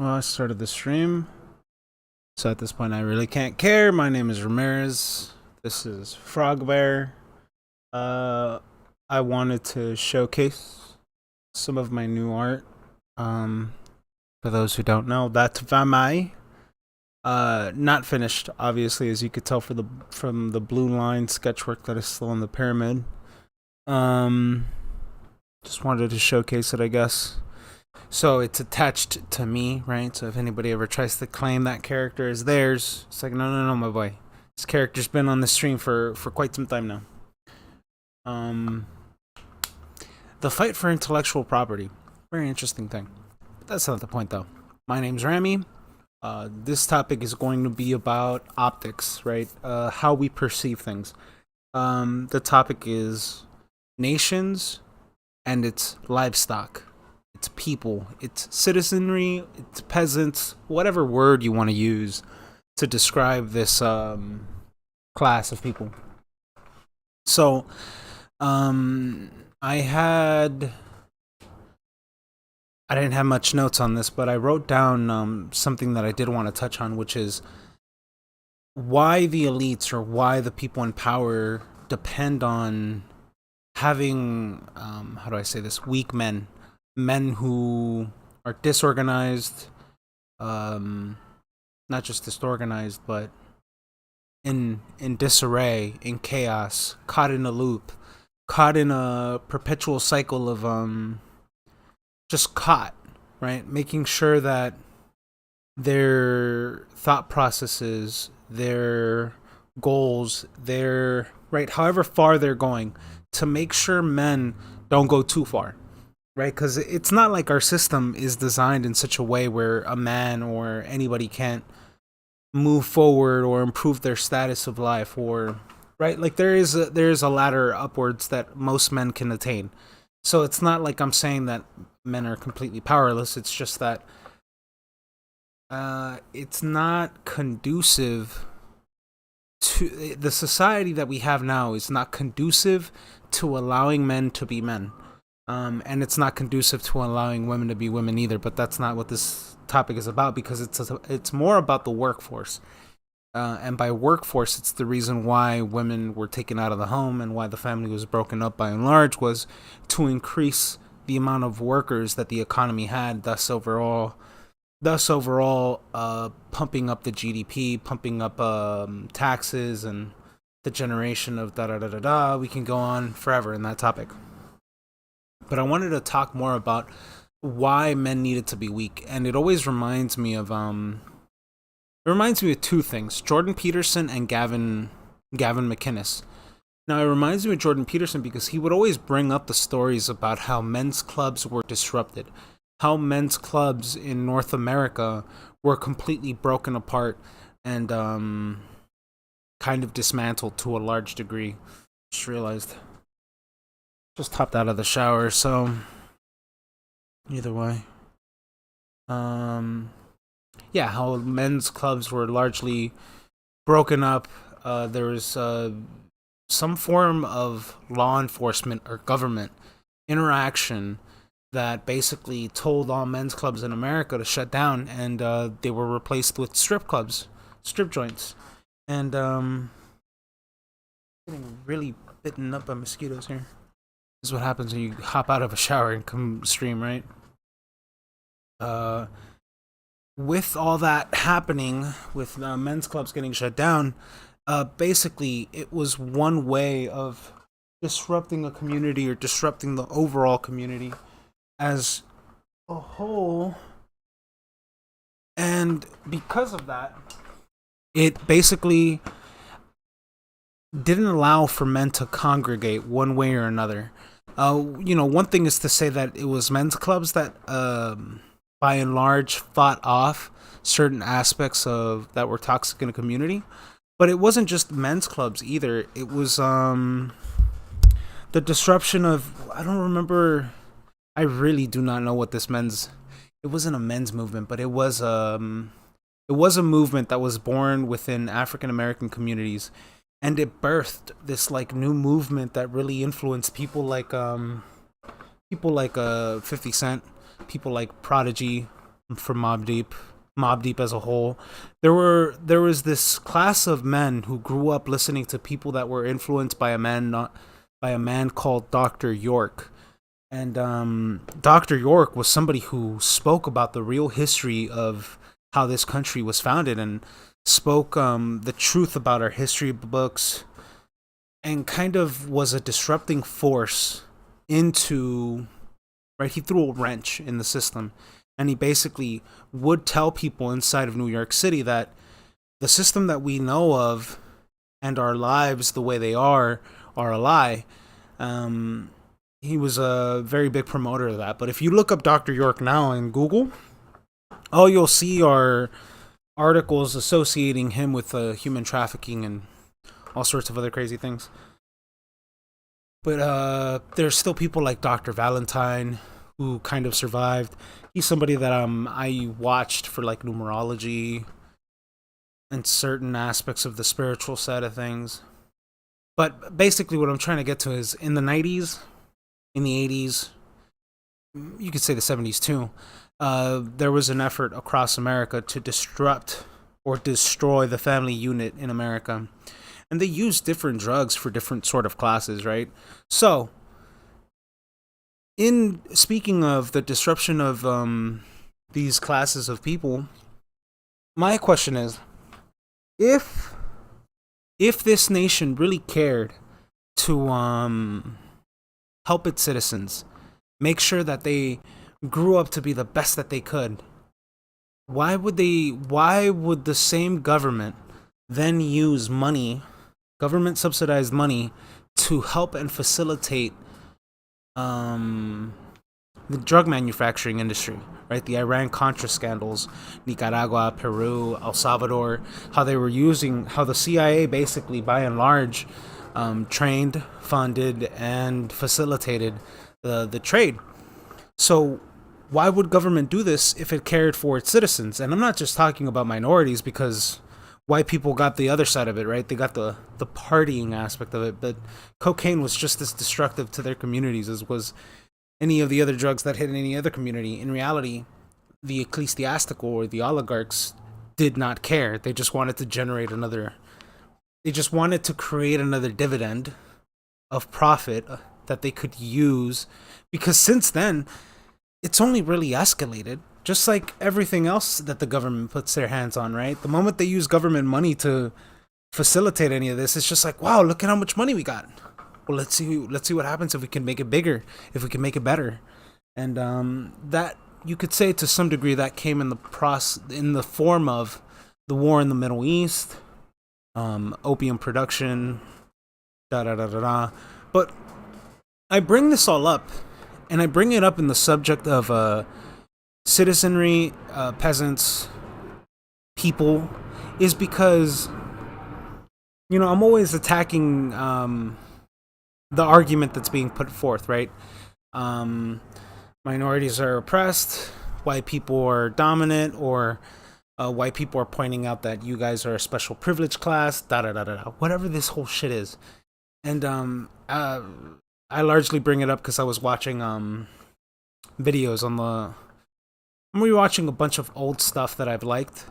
Well, I started the stream, so at this point I really can't care. My name is Ramirez. This is FrogBear. Uh, I wanted to showcase some of my new art. Um, for those who don't know, that's Vamai. Not finished, obviously, as you could tell from the blue line sketchwork that is still in the pyramid. Um, just wanted to showcase it, I guess. So it's attached to me, right? So if anybody ever tries to claim that character is theirs, it's like, no, no, no, my boy. This character's been on the stream for quite some time now. Um, the fight for intellectual property, very interesting thing. But that's not the point, though. My name's Rami. This topic is going to be about optics, right? How we perceive things. The topic is nations and its livestock. It's people, it's citizenry, it's peasants, whatever word you want to use to describe this class of people. So, I didn't have much notes on this, but I wrote down something that I did want to touch on, which is why the elites or why the people in power depend on having, how do I say this, weak men who are disorganized, not just disorganized, but in disarray, in chaos, caught in a loop, caught in a perpetual cycle of just caught, right? Making sure that their thought processes, their goals, their right, however far they're going, to make sure men don't go too far. Right, because it's not like our system is designed in such a way where a man or anybody can't move forward or improve their status of life, or right, like there is a ladder upwards that most men can attain. So it's not like I'm saying that men are completely powerless. It's just that it's not conducive to the society that we have now. Is not conducive to allowing men to be men. And it's not conducive to allowing women to be women either. But that's not what this topic is about, because it's more about the workforce. And by workforce, it's the reason why women were taken out of the home and why the family was broken up by and large, was to increase the amount of workers that the economy had, thus overall pumping up the GDP, pumping up taxes, and the generation of da da da da da. We can go on forever in that topic. But I wanted to talk more about why men needed to be weak, and it always reminds me of two things: Jordan Peterson and Gavin McInnes. Now, it reminds me of Jordan Peterson because he would always bring up the stories about how men's clubs were disrupted, how men's clubs in North America were completely broken apart and kind of dismantled to a large degree. Just hopped out of the shower, so either way. Yeah, how men's clubs were largely broken up. There was some form of law enforcement or government interaction that basically told all men's clubs in America to shut down, and they were replaced with strip joints. And getting really bitten up by mosquitoes here. This is what happens when you hop out of a shower and come stream, right? With all that happening, with men's clubs getting shut down, basically it was one way of disrupting a community or disrupting the overall community as a whole. And because of that, it basically didn't allow for men to congregate one way or another. One thing is to say that it was men's clubs that, by and large, fought off certain aspects of that were toxic in a community. But it wasn't just men's clubs either. It was the disruption of, I don't remember. I really do not know what this men's. It wasn't a men's movement, but it was a movement that was born within African American communities. And it birthed this like new movement that really influenced people like 50 Cent, people like Prodigy, from Mob Deep as a whole. There was this class of men who grew up listening to people that were influenced by a man not by a man called Dr. York. And Dr. York was somebody who spoke about the real history of how this country was founded, and spoke the truth about our history books, and kind of was a disrupting force into, right? He threw a wrench in the system, and he basically would tell people inside of New York City that the system that we know of and our lives the way they are a lie. He was a very big promoter of that. But if you look up Dr. York now in Google, all you'll see are articles associating him with human trafficking and all sorts of other crazy things. But there's still people like Dr. Valentine who kind of survived. He's somebody that I watched for like numerology and certain aspects of the spiritual side of things. But basically what I'm trying to get to is in the 90s, in the 80s, you could say the 70s too, there was an effort across America to disrupt or destroy the family unit in America. And they used different drugs for different sort of classes, right? So, in speaking of the disruption of these classes of people, my question is, if this nation really cared to help its citizens, make sure that they grew up to be the best that they could, why would the same government then use money, government subsidized money, to help and facilitate the drug manufacturing industry, right? The Iran-Contra scandals, Nicaragua, Peru, El Salvador, how the CIA basically, by and large, trained, funded, and facilitated the trade. So why would government do this if it cared for its citizens? And I'm not just talking about minorities, because white people got the other side of it, right? They got the partying aspect of it, but cocaine was just as destructive to their communities as was any of the other drugs that hit any other community. In reality, the ecclesiastical or the oligarchs did not care. They just wanted to create another dividend of profit that they could use, because since then, it's only really escalated. Just like everything else that the government puts their hands on, right? The moment they use government money to facilitate any of this, it's just like, wow, look at how much money we got. Well, let's see what happens if we can make it bigger, if we can make it better. And that, you could say to some degree, that came in the form of the war in the Middle East, opium production, But I bring this all up, and I bring it up in the subject of citizenry, peasants, people, is because, I'm always attacking the argument that's being put forth, right? Minorities are oppressed, white people are dominant, or white people are pointing out that you guys are a special privileged class, whatever this whole shit is. And I largely bring it up because I was watching videos I'm rewatching a bunch of old stuff that I've liked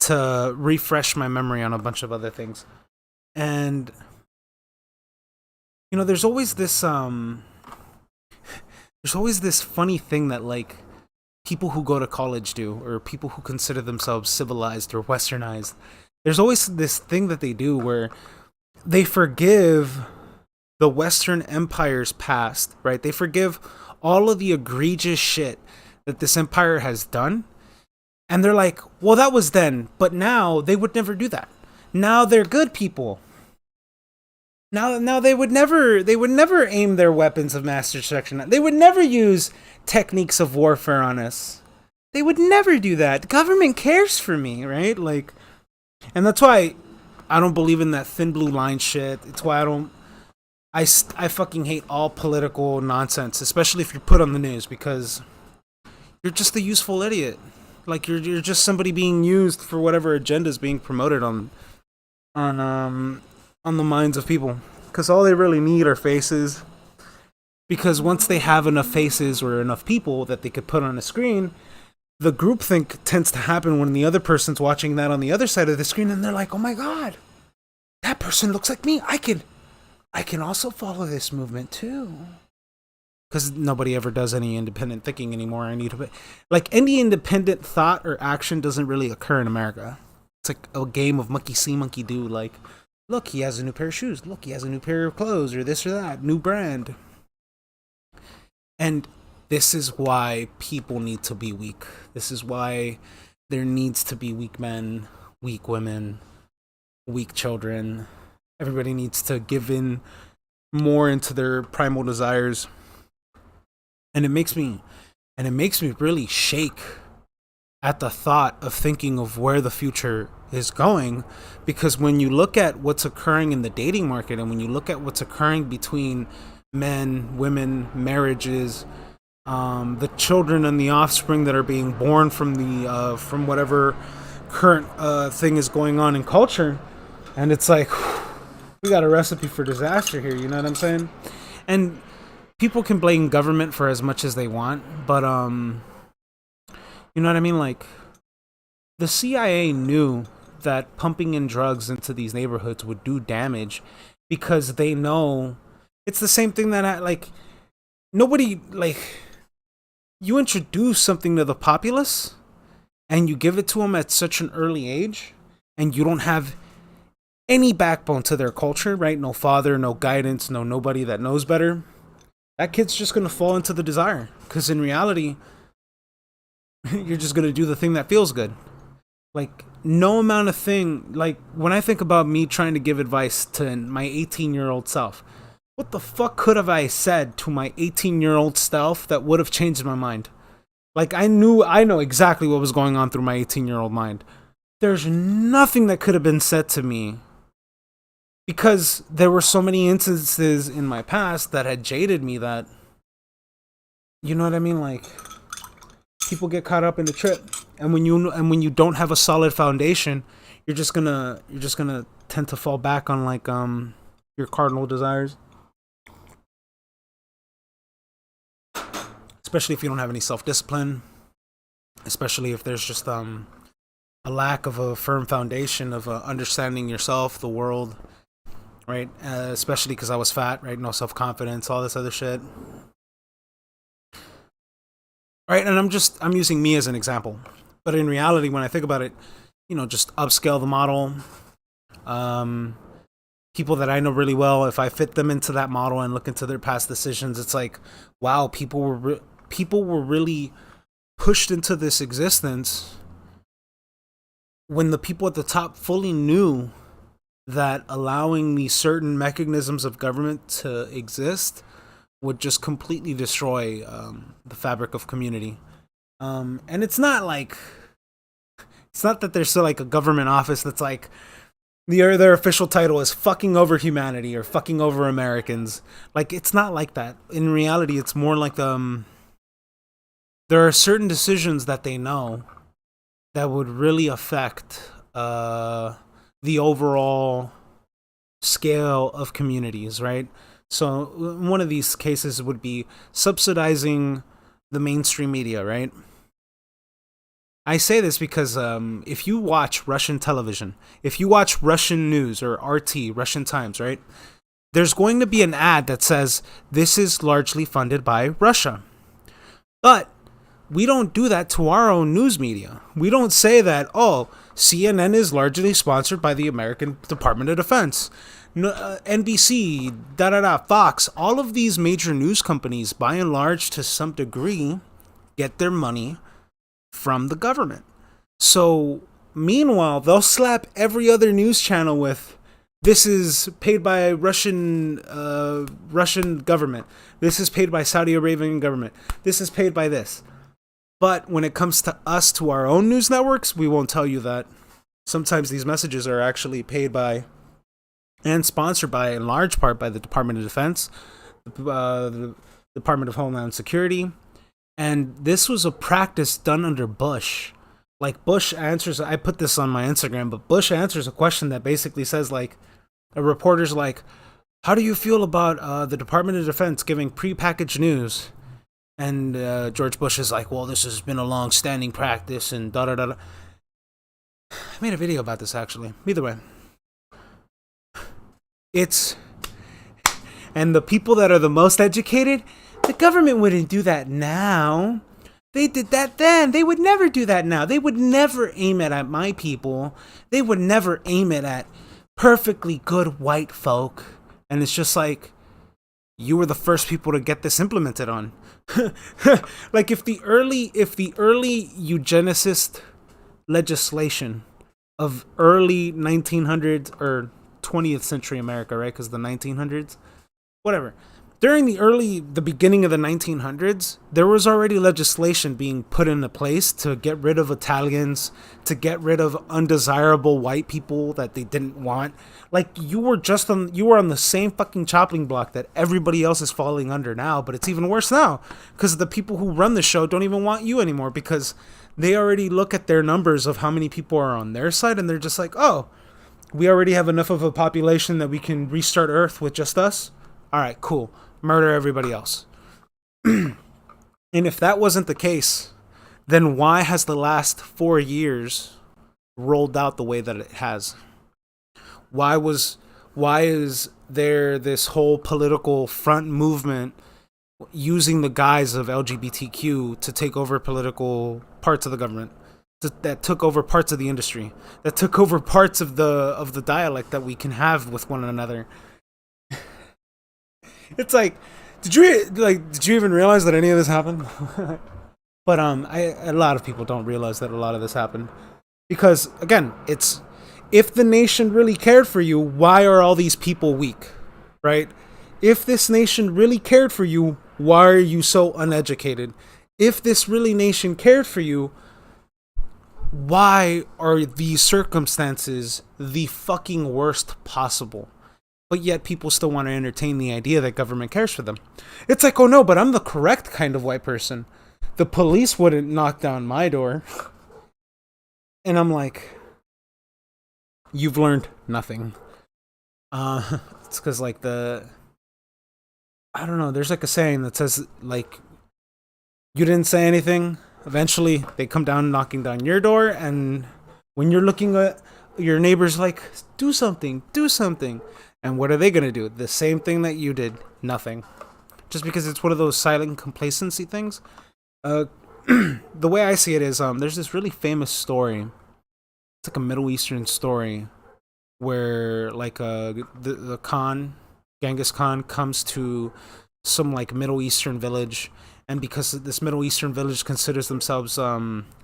to refresh my memory on a bunch of other things. And there's always this funny thing that, like, people who go to college do, or people who consider themselves civilized or westernized. There's always this thing that they do where they forgive the Western Empire's past, right? They forgive all of the egregious shit that this empire has done, and they're like, well, that was then, but now they would never do that. Now they're good people. Now they would never aim their weapons of mass destruction. They would never use techniques of warfare on us. They would never do that. The government cares for me, right? Like, and that's why I don't believe in that thin blue line shit. It's why I fucking hate all political nonsense, especially if you're put on the news, because you're just a useful idiot. Like, you're just somebody being used for whatever agenda is being promoted on the minds of people, because all they really need are faces. Because once they have enough faces or enough people that they could put on a screen, the groupthink tends to happen when the other person's watching that on the other side of the screen, and they're like, oh my god, that person looks like me. I can also follow this movement too. Because nobody ever does any independent thinking anymore. Any independent thought or action doesn't really occur in America. It's like a game of monkey see, monkey do. Like, look, he has a new pair of shoes. Look, he has a new pair of clothes, or this or that, new brand. And this is why people need to be weak. This is why there needs to be weak men, weak women, weak children. Everybody needs to give in more into their primal desires. And it makes me really shake at the thought of thinking of where the future is going, because when you look at what's occurring in the dating market, and when you look at what's occurring between men, women, marriages, the children and the offspring that are being born from whatever current thing is going on in culture, and it's like, we got a recipe for disaster here. You know what I'm saying? And people can blame government for as much as they want, but you know what I mean? Like, the CIA knew that pumping in drugs into these neighborhoods would do damage, because they know it's the same thing that you introduce something to the populace and you give it to them at such an early age, and you don't have any backbone to their culture, right? No father, no guidance, nobody that knows better. That kid's just going to fall into the desire, because in reality, you're just going to do the thing that feels good. Like, no amount of thing, like, when I think about me trying to give advice to my 18-year-old self, what the fuck could have I said to my 18-year-old self that would have changed my mind? Like, I know exactly what was going on through my 18-year-old mind. There's nothing that could have been said to me, because there were so many instances in my past that had jaded me that, you know what I mean? Like, people get caught up in the trip, and when you don't have a solid foundation, you're just gonna tend to fall back on like your cardinal desires, especially if you don't have any self-discipline, especially if there's just a lack of a firm foundation of understanding yourself, the world. Right, especially because I was fat, right? No self-confidence, all this other shit. Right, and I'm using me as an example. But in reality, when I think about it, just upscale the model. People that I know really well, if I fit them into that model and look into their past decisions, it's like, wow, people were really pushed into this existence when the people at the top fully knew that allowing these certain mechanisms of government to exist would just completely destroy the fabric of community. And it's not that there's still like a government office that's like their official title is fucking over humanity or fucking over Americans. Like, it's not like that. In reality, it's more like there are certain decisions that they know that would really affect the overall scale of communities, right? So one of these cases would be subsidizing the mainstream media, right? I say this because if you watch Russian television, if you watch Russian news or RT, Russian Times, right? There's going to be an ad that says, this is largely funded by Russia. But we don't do that to our own news media. We don't say that, oh, CNN is largely sponsored by the American Department of Defense. NBC, Fox, all of these major news companies, by and large, to some degree, get their money from the government. So, meanwhile, they'll slap every other news channel with, this is paid by Russian government. This is paid by Saudi Arabian government. This is paid by this. But when it comes to us, to our own news networks, we won't tell you that. Sometimes these messages are actually paid by and sponsored by, in large part, by the Department of Defense, the Department of Homeland Security. And this was a practice done under Bush. Like, Bush answers, I put this on my Instagram, but Bush answers a question that basically says, like, a reporter's like, how do you feel about the Department of Defense giving prepackaged news? And George Bush is like, well, this has been a long-standing practice, and da da da da. I made a video about this actually. Either way, it's and the people that are the most educated, the government wouldn't do that now. They did that then. They would never do that now. They would never aim it at my people. They would never aim it at perfectly good white folk. And it's just like, you were the first people to get this implemented on. Like if the early eugenicist legislation of early 1900s or 20th century America, right? Because the 1900s, whatever. During the beginning of the 1900s, there was already legislation being put into place to get rid of Italians, to get rid of undesirable white people that they didn't want. Like you were on the same fucking chopping block that everybody else is falling under now, but it's even worse now because the people who run the show don't even want you anymore because they already look at their numbers of how many people are on their side and they're just like, "Oh, we already have enough of a population that we can restart Earth with just us. All right, cool. Murder everybody else." And if that wasn't the case, then why has the last 4 years rolled out the way that it has? Why is there this whole political front movement using the guise of LGBTQ to take over political parts of the government, that took over parts of the industry, that took over parts of the dialect that we can have with one another? It's like, did you even realize that any of this happened? But a lot of people don't realize that a lot of this happened because, again, it's, if the nation really cared for you, why are all these people weak, right? If this nation really cared for you, why are you so uneducated? If this really nation cared for you, why are these circumstances the fucking worst possible? But yet people still want to entertain the idea that government cares for them. It's like, oh no, but I'm the correct kind of white person. The police wouldn't knock down my door. And I'm like, you've learned nothing. It's because like I don't know, there's like a saying that says like, you didn't say anything. Eventually they come down knocking down your door, and when you're looking at your neighbor's like, do something. And what are they going to do? The same thing that you did. Nothing. Just because it's one of those silent complacency things. The way I see it is, there's this really famous story. It's like a Middle Eastern story where like the Khan, Genghis Khan, comes to some like Middle Eastern village, and because this Middle Eastern village considers themselves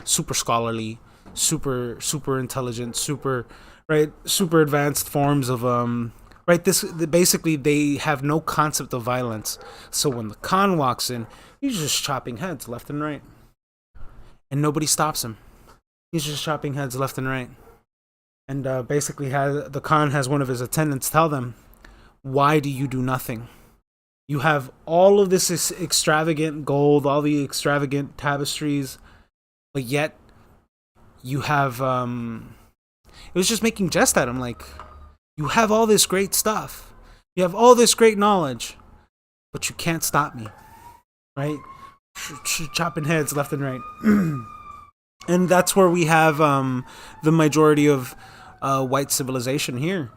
super scholarly, super intelligent, super advanced forms of right, basically they have no concept of violence. So when the Khan walks in, he's just chopping heads left and right, and nobody stops him. He's just chopping heads left and right, and basically the Khan has one of his attendants tell them, "Why do you do nothing? You have all of this extravagant gold, all the extravagant tapestries, but yet you have." It was just making jest at him, like, you have all this great stuff, you have all this great knowledge, but you can't stop me, right? Chopping heads left and right. And that's where we have the majority of white civilization here.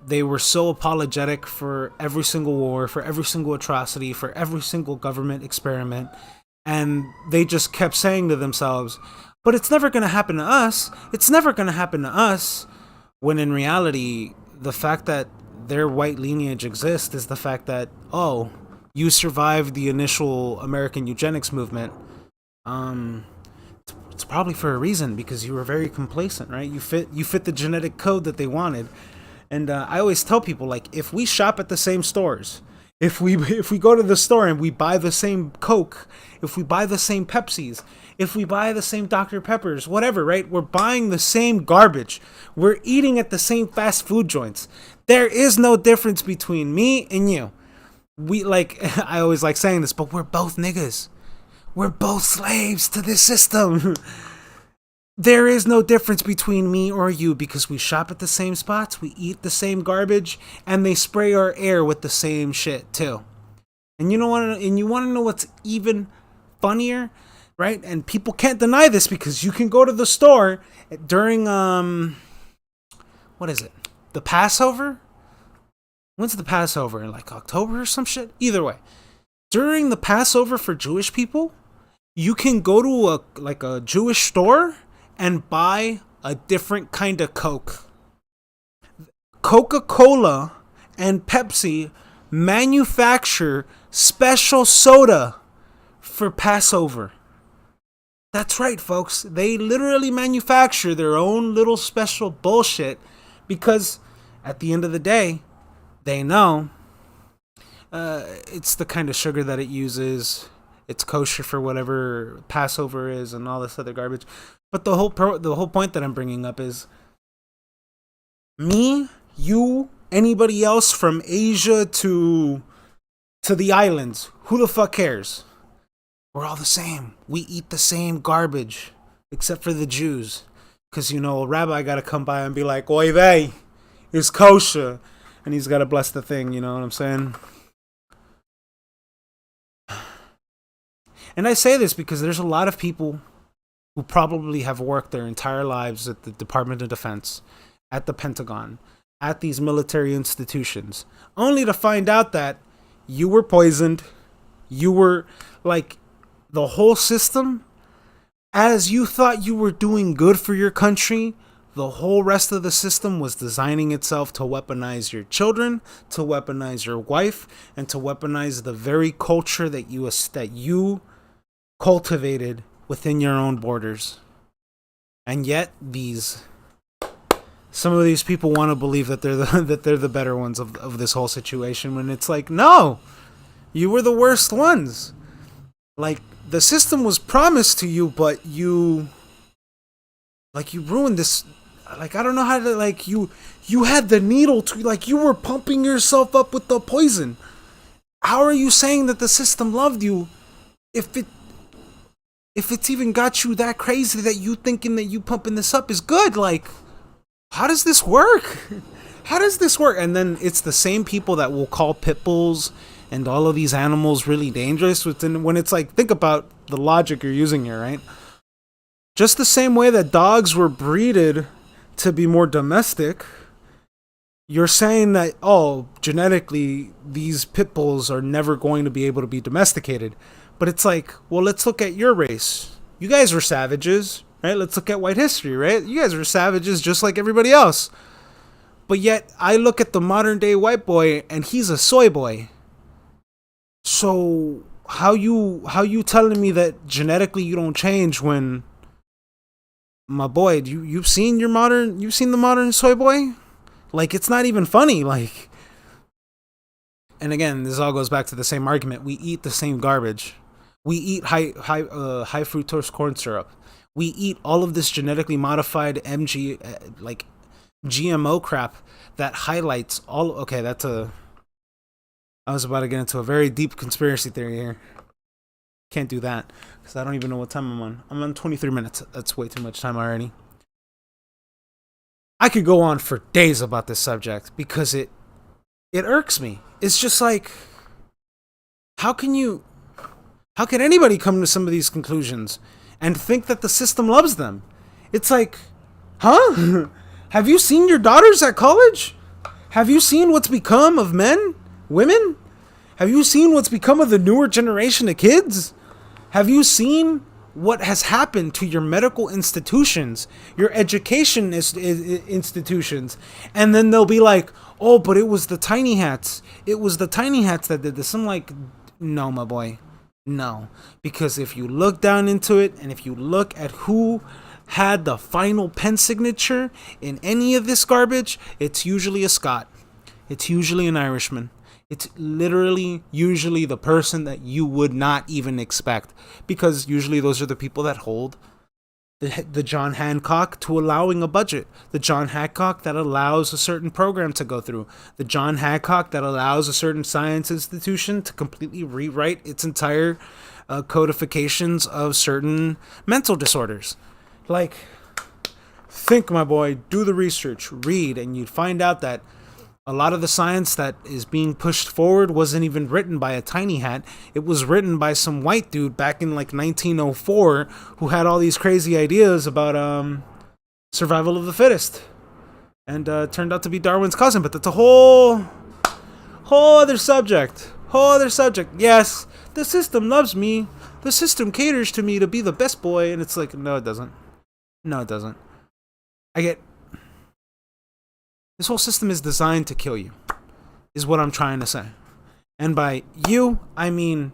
They were so apologetic for every single war, for every single atrocity, for every single government experiment, and they just kept saying to themselves, but it's never going to happen to us. It's never going to happen to us. When in reality, the fact that their white lineage exists is the fact that, oh, you survived the initial American eugenics movement. It's probably for a reason, because you were very complacent, right? You fit the genetic code that they wanted. And I always tell people, like, if we shop at the same stores, if we go to the store and we buy the same Coke, if we buy the same Pepsis, if we buy the same Dr. Peppers, whatever, right? We're buying the same garbage. We're eating at the same fast food joints. There is no difference between me and you. We, like, I always like saying this, but we're both niggas. We're both slaves to this system. There is no difference between me or you, because we shop at the same spots, we eat the same garbage, and they spray our air with the same shit too. And you want to know what's even funnier, right? And people can't deny this because you can go to the store during what is it? The Passover? When's the Passover? Like October or some shit? Either way. During the Passover for Jewish people, you can go to a Jewish store and buy a different kind of Coke. Coca-Cola and Pepsi manufacture special soda for Passover. That's right, folks. They literally manufacture their own little special bullshit because at the end of the day, they know it's the kind of sugar that it uses. It's kosher for whatever Passover is and all this other garbage. But the whole point that I'm bringing up is me, you, anybody else from Asia to the islands. Who the fuck cares? We're all the same. We eat the same garbage, except for the Jews. Because, a rabbi got to come by and be like, oy vey, it's kosher. And he's got to bless the thing, you know what I'm saying? And I say this because there's a lot of people who probably have worked their entire lives at the Department of Defense, at the Pentagon, at these military institutions, only to find out that you were poisoned. You were like the whole system, as you thought you were doing good for your country, the whole rest of the system was designing itself to weaponize your children, to weaponize your wife, and to weaponize the very culture that you cultivated within your own borders. And yet some of these people want to believe that they're the better ones of this whole situation, when it's like, no, you were the worst ones. Like, the system was promised to you, but you ruined this. Like, I don't know how to, like, you had the needle to, like, you were pumping yourself up with the poison. How are you saying that the system loved you if it's even got you that crazy that you thinking that you pumping this up is good? Like, how does this work? How does this work? And then it's the same people that will call pit bulls and all of these animals really dangerous when it's like, think about the logic you're using here, right? Just the same way that dogs were breeded to be more domestic, you're saying that, genetically, these pit bulls are never going to be able to be domesticated. But it's like, well, let's look at your race. You guys were savages, right? Let's look at white history, right? You guys were savages just like everybody else. But yet, I look at the modern day white boy, and he's a soy boy. So how you telling me that genetically you don't change when, my boy, you've seen the modern soy boy? Like, it's not even funny. Like, and again, this all goes back to the same argument. We eat the same garbage. We eat high fructose corn syrup. We eat all of this genetically modified GMO crap that highlights all. Okay, I was about to get into a very deep conspiracy theory here. Can't do that because I don't even know what time I'm on. I'm on 23 minutes. That's way too much time already. I could go on for days about this subject because it irks me. It's just like, how can anybody come to some of these conclusions and think that the system loves them? It's like, huh? Have you seen your daughters at college? Have you seen what's become of men? Women? Have you seen what's become of the newer generation of kids? Have you seen what has happened to your medical institutions, your education institutions? And then they'll be like, oh, but it was the tiny hats. It was the tiny hats that did this. I'm like, no, my boy. No. Because if you look down into it, and if you look at who had the final pen signature in any of this garbage, it's usually a Scot. It's usually an Irishman. It's literally usually the person that you would not even expect, because usually those are the people that hold the John Hancock to allowing a budget, the John Hancock that allows a certain program to go through, the John Hancock that allows a certain science institution to completely rewrite its entire codifications of certain mental disorders. Like, think, my boy, do the research, read, and you'd find out that A lot of the science that is being pushed forward wasn't even written by a tiny hat. It was written by some white dude back in like 1904 who had all these crazy ideas about survival of the fittest, and turned out to be Darwin's cousin. But that's a whole other subject. Whole other subject. Yes, the system loves me. The system caters to me to be the best boy, and it's like, no, it doesn't. No, it doesn't. This whole system is designed to kill you, is what I'm trying to say. And by you, I mean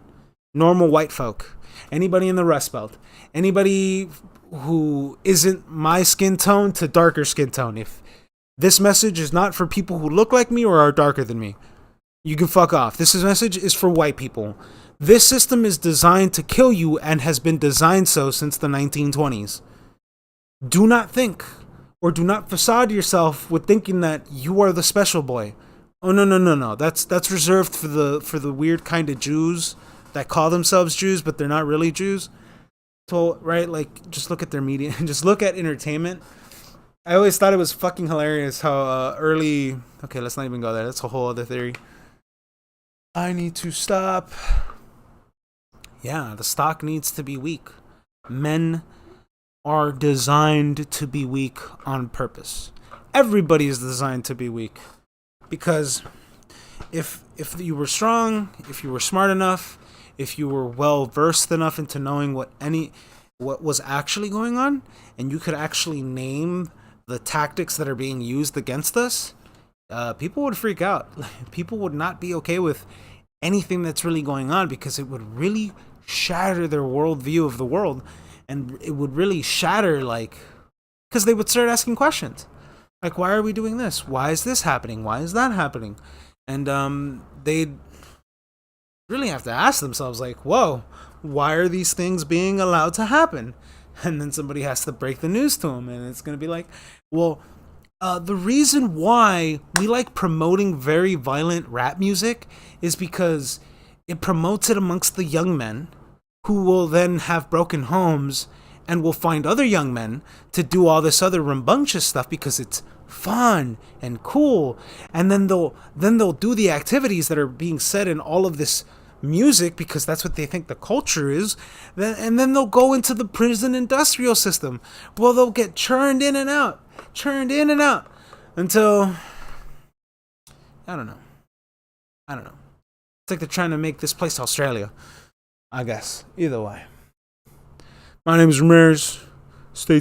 normal white folk. Anybody in the Rust Belt. Anybody who isn't my skin tone to darker skin tone. If this message is not for people who look like me or are darker than me, you can fuck off. This message is for white people. This system is designed to kill you and has been designed so since the 1920s. Do not think, or do not facade yourself with thinking that you are the special boy. Oh, no. That's reserved for the weird kind of Jews that call themselves Jews, but they're not really Jews. So, right, like, just look at their media. Just look at entertainment. I always thought it was fucking hilarious how early... Okay, let's not even go there. That's a whole other theory. I need to stop. Yeah, the stock needs to be weak. Men are designed to be weak on purpose. Everybody is designed to be weak. Because if you were strong, if you were smart enough, if you were well versed enough into knowing what was actually going on, and you could actually name the tactics that are being used against us, people would freak out. People would not be okay with anything that's really going on, because it would really shatter their worldview of the world, and it would really shatter, like, because they would start asking questions. Like, why are we doing this? Why is this happening? Why is that happening? And they'd really have to ask themselves, like, whoa, why are these things being allowed to happen? And then somebody has to break the news to them, and it's going to be like, well, the reason why we like promoting very violent rap music is because it promotes it amongst the young men, who will then have broken homes and will find other young men to do all this other rambunctious stuff because it's fun and cool. And then they'll do the activities that are being said in all of this music because that's what they think the culture is. And then they'll go into the prison industrial system. Well, they'll get churned in and out until I don't know. It's like they're trying to make this place Australia, I guess. Either way. My name is Ramirez. Stay